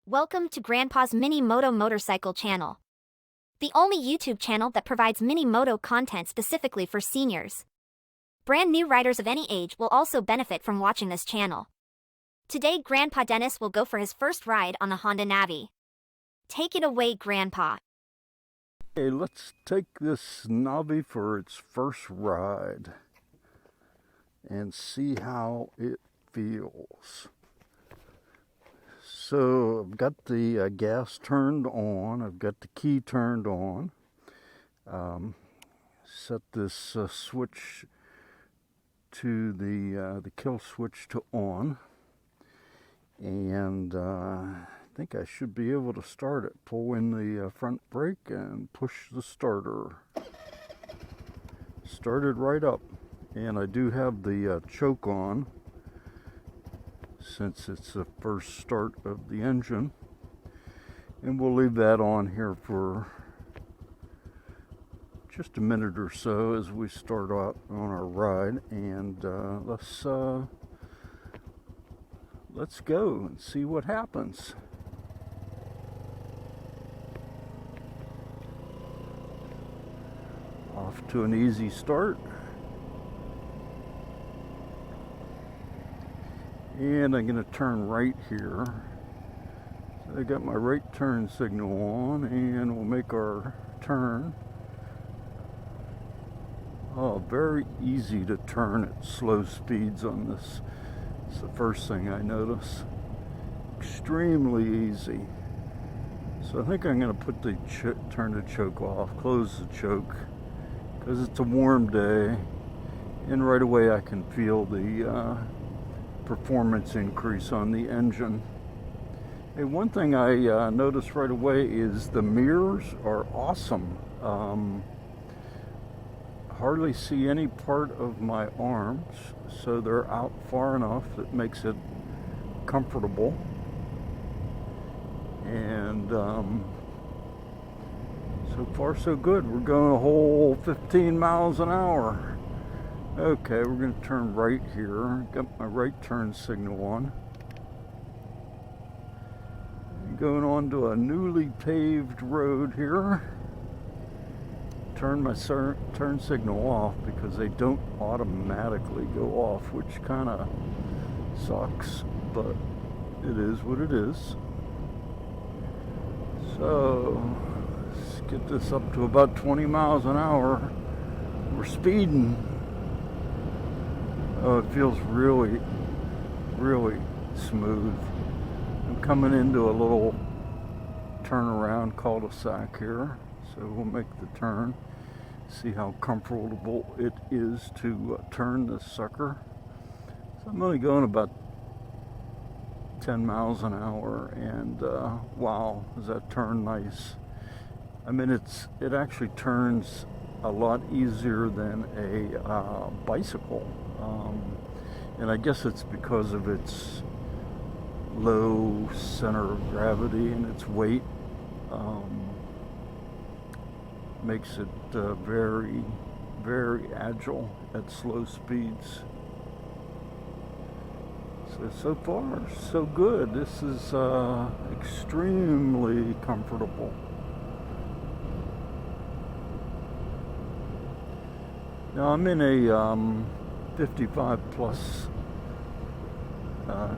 Welcome to Grandpa's Mini Moto Motorcycle channel, the only YouTube channel that provides mini moto content specifically for seniors. Brand new riders of any age will also benefit from watching this channel. Today, Grandpa Dennis will go for his first ride on the Honda Navi. Take it away, Grandpa. Hey, let's take this Navi for its first ride and see how it feels. So I've got the gas turned on, I've got the key turned on, set this switch to the kill switch to on, and I think I should be able to start it. Pull in the front brake and push the starter. Started right up, and I do have the choke on since it's the first start of the engine, and we'll leave that on here for just a minute or so as we start out on our ride, and let's go and see what happens. Off to an easy start. And I'm going to turn right here. So I got my right turn signal on, and we'll make our turn. Oh, very easy to turn at slow speeds on this. It's the first thing I notice. Extremely easy. So I think I'm going to put the turn the choke off, close the choke, because it's a warm day, and right away I can feel the performance increase on the engine. Hey, one thing I noticed right away is the mirrors are awesome. Hardly see any part of my arms, so they're out far enough that makes it comfortable. And so far so good. We're going a whole 15 miles an hour. Okay, we're going to turn right here. Got my right turn signal on. Going on to a newly paved road here. Turn my turn signal off because they don't automatically go off, which kind of sucks, but it is what it is. So let's get this up to about 20 miles an hour. We're speeding. Oh, it feels really, really smooth. I'm coming into a little turnaround cul-de-sac here, so we'll make the turn. See how comfortable it is to turn this sucker. So I'm only going about 10 miles an hour, and wow, does that turn nice. I mean, it actually turns a lot easier than a bicycle. And I guess it's because of its low center of gravity and its weight. Makes it very, very agile at slow speeds. So far, so good. This is extremely comfortable. Now I'm in a 55 plus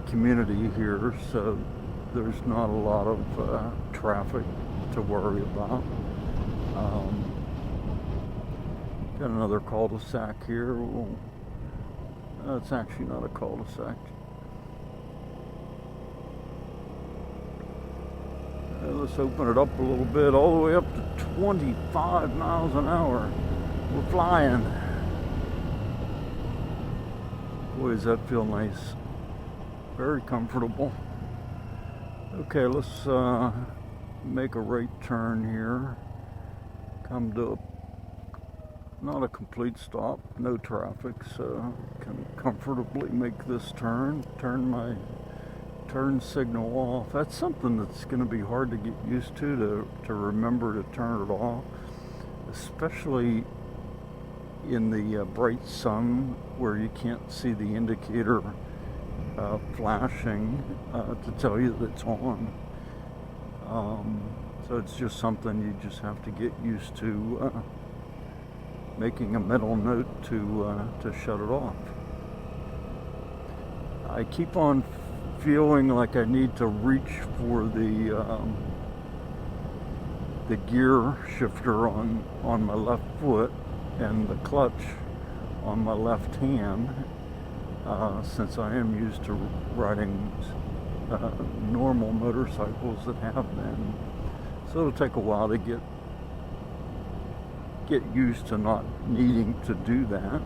community here, so there's not a lot of traffic to worry about. Got another cul-de-sac here. It's actually not a cul-de-sac. Let's open it up a little bit, all the way up to 25 miles an hour. We're flying. Boy, does that feel nice. Very comfortable. Okay, let's make a right turn here. Come to not a complete stop, no traffic, so can comfortably make this turn. Turn my turn signal off. That's something that's going to be hard to get used to remember to turn it off, especially in the bright sun where you can't see the indicator flashing to tell you that it's on. So it's just something you just have to get used to, making a mental note to shut it off. I keep on feeling like I need to reach for the gear shifter on my left foot and the clutch on my left hand, since I am used to riding normal motorcycles that have them. So it'll take a while to get used to not needing to do that.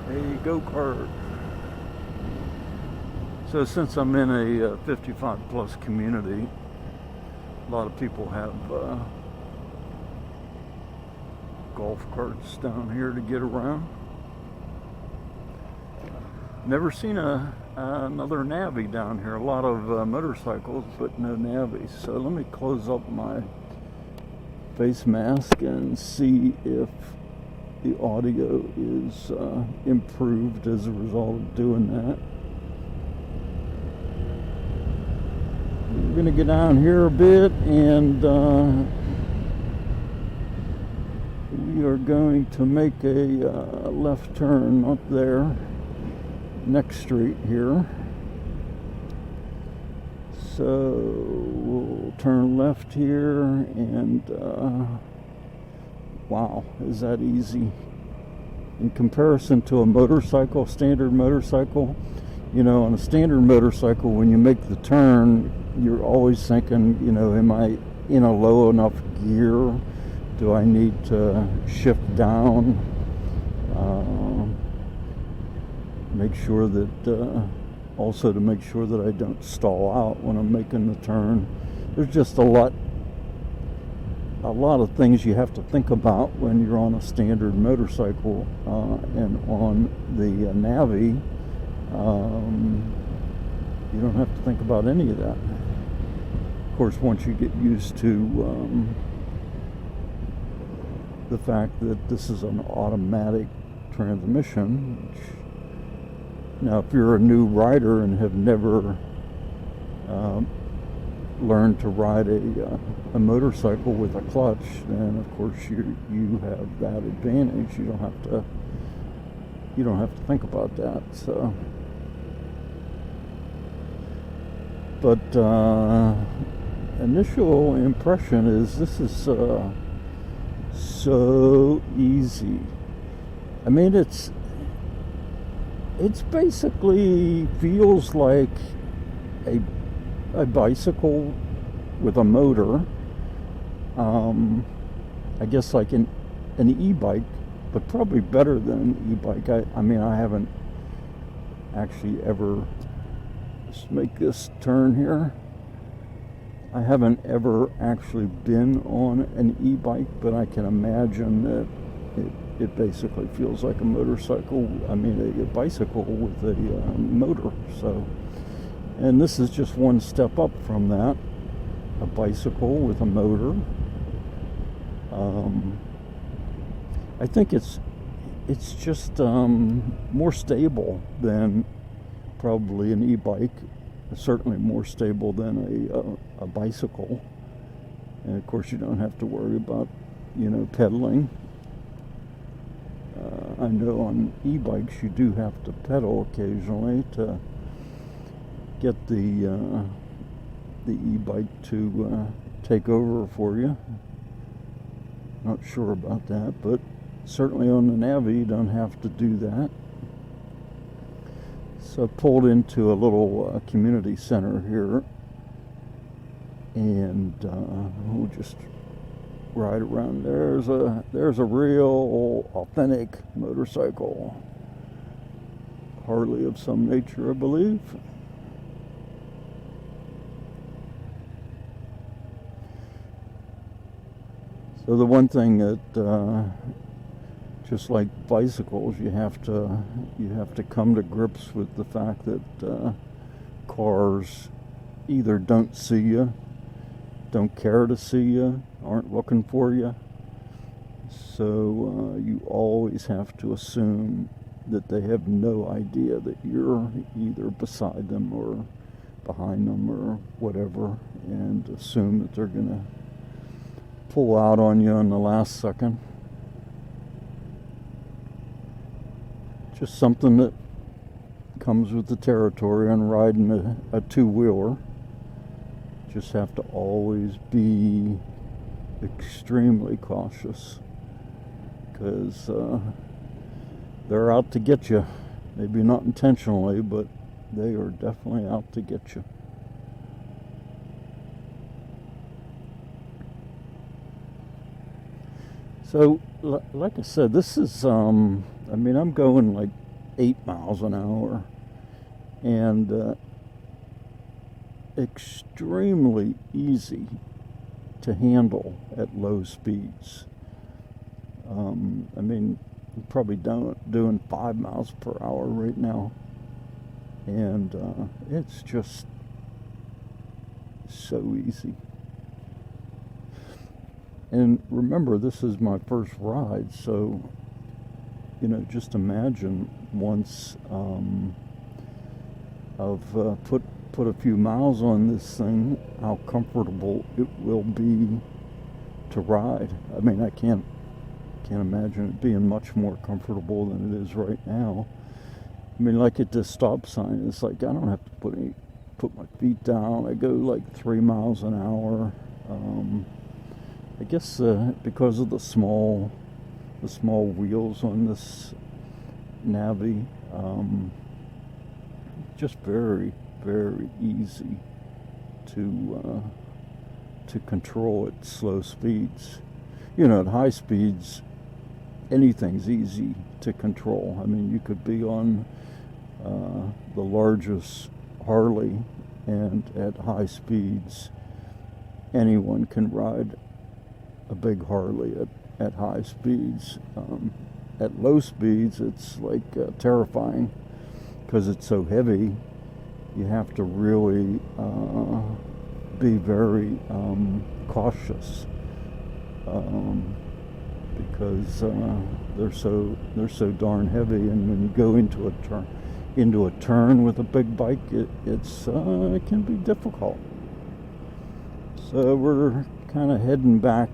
A go-kart. So since I'm in a 55 plus community, a lot of people have golf carts down here to get around. Never seen another Navi down here. A lot of motorcycles, but no Navis. So let me close up my face mask and see if the audio is improved as a result of doing that. We're going to get down here a bit, and we are going to make a left turn up there, next street here. So we'll turn left here, and wow, is that easy in comparison to a motorcycle, standard motorcycle. You know, on a standard motorcycle, when you make the turn, you're always thinking, you know, am I in a low enough gear? Do I need to shift down? Make sure that, also to make sure that I don't stall out when I'm making the turn. There's just a lot of things you have to think about when you're on a standard motorcycle, and on the Navi, you don't have to think about any of that. Of course, once you get used to the fact that this is an automatic transmission, now if you're a new rider and have never learned to ride a motorcycle with a clutch, then of course you have that advantage. You don't have to think about that. So, but initial impression is this is so easy. I mean, it's basically feels like a bicycle with a motor. I guess like an e-bike, but probably better than an e-bike. I mean, I haven't actually ever, let's make this turn here. I haven't ever actually been on an e-bike, but I can imagine that it basically feels like a motorcycle. I mean, a bicycle with a motor. So, and this is just one step up from that, a bicycle with a motor. I think it's just more stable than probably an e-bike. Certainly more stable than a bicycle. And of course, you don't have to worry about, you know, pedaling. I know on e-bikes you do have to pedal occasionally to get the e-bike to take over for you. Not sure about that, but certainly on the Navi you don't have to do that. So I pulled into a little community center here, and we'll just ride around. There's a real authentic motorcycle, Harley of some nature, I believe. So the one thing that just like bicycles, you have to come to grips with the fact that cars either don't see you, don't care to see you, aren't looking for you. So you always have to assume that they have no idea that you're either beside them or behind them or whatever, and assume that they're going to pull out on you in the last second. Just something that comes with the territory on riding a two-wheeler. Just have to always be extremely cautious, because they're out to get you. Maybe not intentionally, but they are definitely out to get you. So, like I said, this is, I'm going like 8 miles an hour, and extremely easy to handle at low speeds. I'm probably doing 5 miles per hour right now, and it's just so easy. And remember, this is my first ride, so just imagine once I've put a few miles on this thing, how comfortable it will be to ride. I can't imagine it being much more comfortable than it is right now. Like at this stop sign, it's like I don't have to put my feet down. I go like 3 miles an hour. I guess because of the small wheels on this Navi, just very, very easy to control at slow speeds. At high speeds, anything's easy to control. You could be on the largest Harley, and at high speeds, anyone can ride a big Harley at high speeds. At low speeds, it's like terrifying, because it's so heavy. You have to really be very cautious, because they're so darn heavy. And when you go into a turn with a big bike, it can be difficult. So we're kind of heading back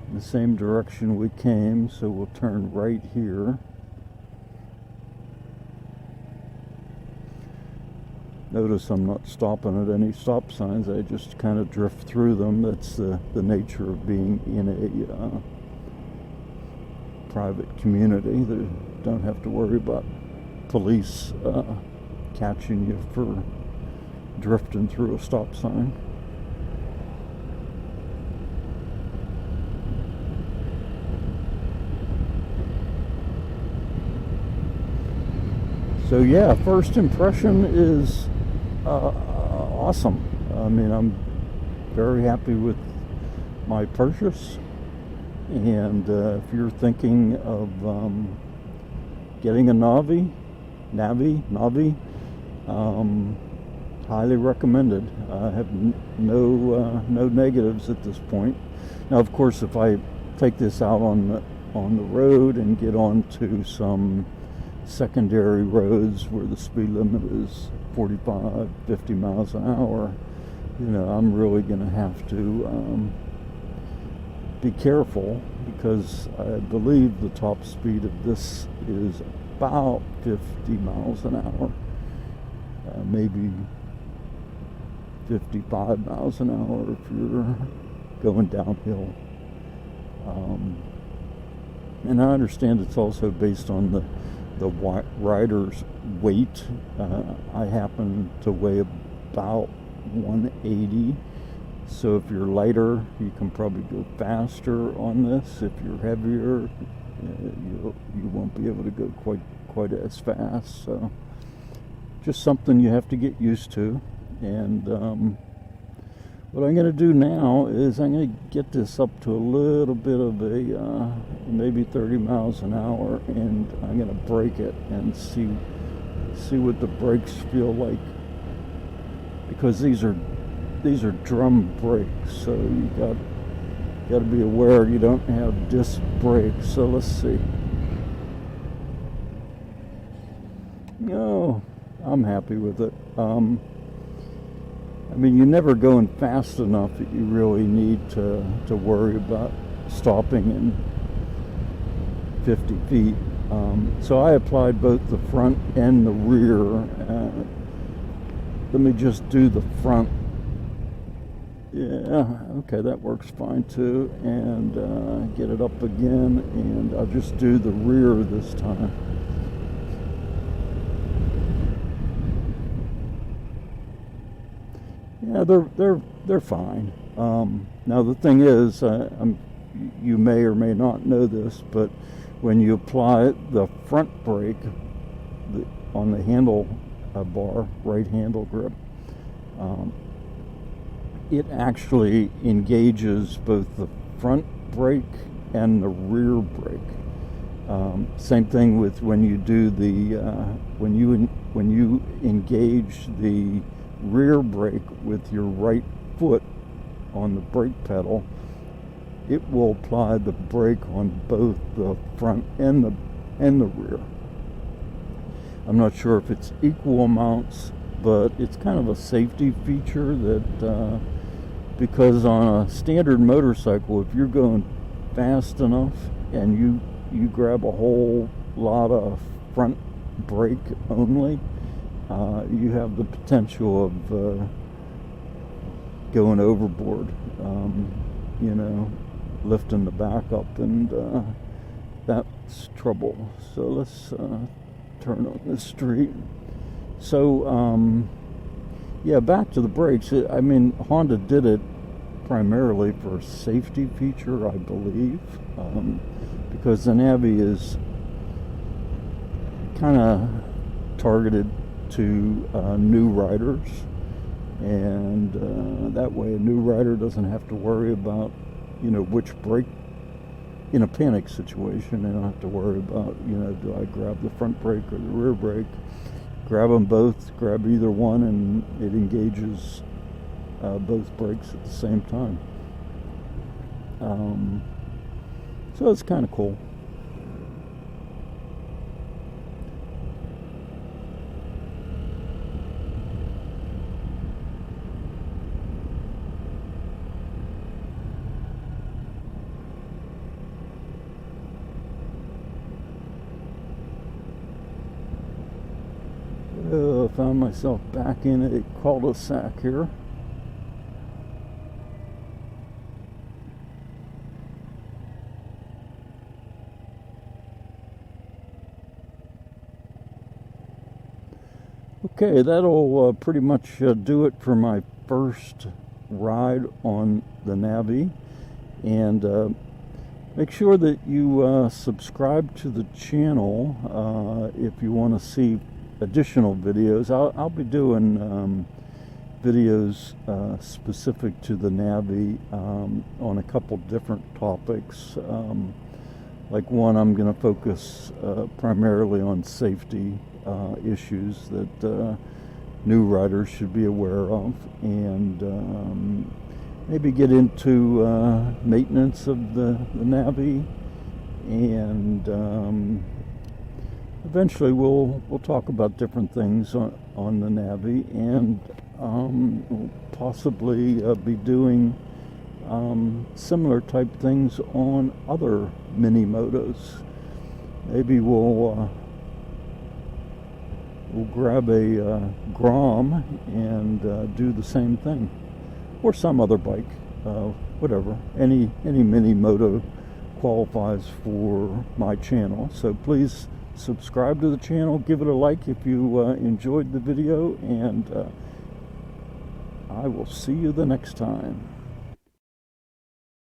in the same direction we came, so we'll turn right here. Notice I'm not stopping at any stop signs. I just kind of drift through them. That's the nature of being in a private community. They don't have to worry about police catching you for drifting through a stop sign. So yeah, first impression is awesome. I'm very happy with my purchase, and if you're thinking of getting a Navi, highly recommended. I have no negatives at this point. Now, of course, if I take this out on the road and get onto some secondary roads where the speed limit is 45, 50 miles an hour, I'm really going to have to be careful, because I believe the top speed of this is about 50 miles an hour, maybe 55 miles an hour if you're going downhill. And I understand it's also based on the rider's weight. I happen to weigh about 180, so if you're lighter, you can probably go faster on this. If you're heavier, you won't be able to go quite as fast. So just something you have to get used to. And what I'm going to do now is I'm going to get this up to a little bit of a maybe 30 miles an hour, and I'm going to brake it and see what the brakes feel like, because these are drum brakes, so you got to be aware you don't have disc brakes. So let's see. No, I'm happy with it. I mean, you're never going fast enough that you really need to worry about stopping in 50 feet. So I applied both the front and the rear. Let me just do the front. Yeah, okay, that works fine too. And get it up again, and I'll just do the rear this time. Yeah, they're fine. Now the thing is, you may or may not know this, but when you apply the front brake on the handle bar, right handle grip, it actually engages both the front brake and the rear brake. Same thing with when you do the when you engage the rear brake with your right foot on the brake pedal, it will apply the brake on both the front and the rear. I'm not sure if it's equal amounts, but it's kind of a safety feature that because on a standard motorcycle, if you're going fast enough and you grab a whole lot of front brake only, you have the potential of going overboard, lifting the back up, and that's trouble. So let's turn on this street. So yeah, back to the brakes. I mean, Honda did it primarily for a safety feature, I believe, because the Navi is kind of targeted to new riders, and that way a new rider doesn't have to worry about which brake in a panic situation. They don't have to worry about do I grab the front brake or the rear brake. Grab them both, grab either one, and it engages both brakes at the same time. So it's kind of cool. Found myself back in a cul-de-sac here. Okay, that'll pretty much do it for my first ride on the Navi. And make sure that you subscribe to the channel if you want to see additional videos. I'll be doing videos specific to the Navi on a couple different topics. Like one, I'm going to focus primarily on safety issues that new riders should be aware of, and maybe get into maintenance of the Navi, and eventually we'll talk about different things on the Navi, and we'll possibly be doing similar type things on other mini motos. Maybe we'll grab a Grom and do the same thing, or some other bike, whatever. Any mini moto qualifies for my channel. So please subscribe to the channel, give it a like if you enjoyed the video, and I will see you the next time.